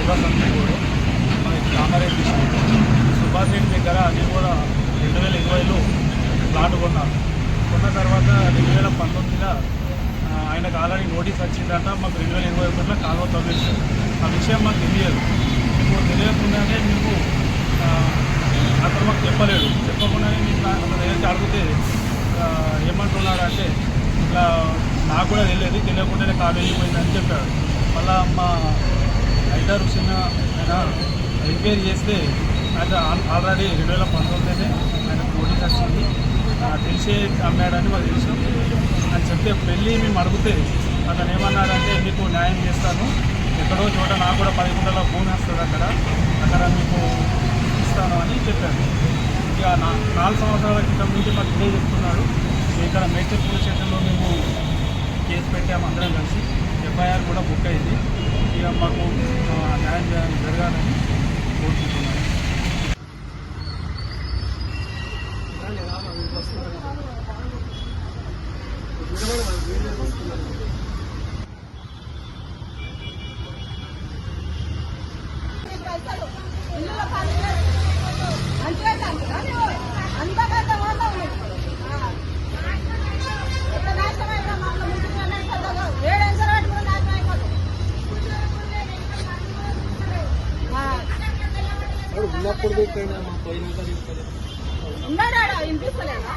సుభాష్ అంతగూడు మనకి కామారెడ్డి డిస్ట్రిక్ట్ సుభాష్ రెడ్డి దగ్గర నేను కూడా 2020లో ప్లాట్ కొన్నాను. కొన్న తర్వాత 2019లో ఆయనకు ఆల్రెడీ నోటీస్ వచ్చిందంట. మాకు 2021లో కాలువ తవ్వేశారు. ఆ విషయం మాకు తెలియదు. మీకు తెలియకుండానే మేము అతను మాకు చెప్పలేడు. చెప్పకుండానే మేము అతను ఏదైతే అడిగితే ఏమంటున్నాడంటే ఇట్లా నాకు కూడా తెలియకుండానే కాలు వెళ్ళిపోయిందని చెప్పాడు. మళ్ళా మా ఐదారు చిన్న ఆయన ఎంక్వైరీ చేస్తే ఆయన ఆల్రెడీ 2019లోనే ఆయనకు నోటీస్ వచ్చింది. తెలిసే అమ్మాడని మాకు తెలిసాం అని చెప్తే పెళ్ళి మేము అడిగితే అతను ఏమన్నాడంటే మీకు న్యాయం చేస్తాను, ఎక్కడో చోట నాకు కూడా 10 గుంటల భూమి వస్తుంది అక్కడ మీకు ఇస్తాను అని చెప్పాను. ఇక 4 సంవత్సరాల క్రితం నుంచి మాకు ఇదే చెప్తున్నాడు. ఇక్కడ మేడ్చల్ పోలీస్ స్టేషన్లో మేము కేసు పెట్టాము అందరం కలిసి. ఎఫ్ఐఆర్ కూడా బుక్ అయింది. ఇక మాకు న్యాయం జరగాలని కోరుకుంటున్నాను. ఉన్నప్పుడు పెట్టైనా మా పోయినాక తీసుకోలేదు. ఉన్నాడా వినిపిస్తలేదా?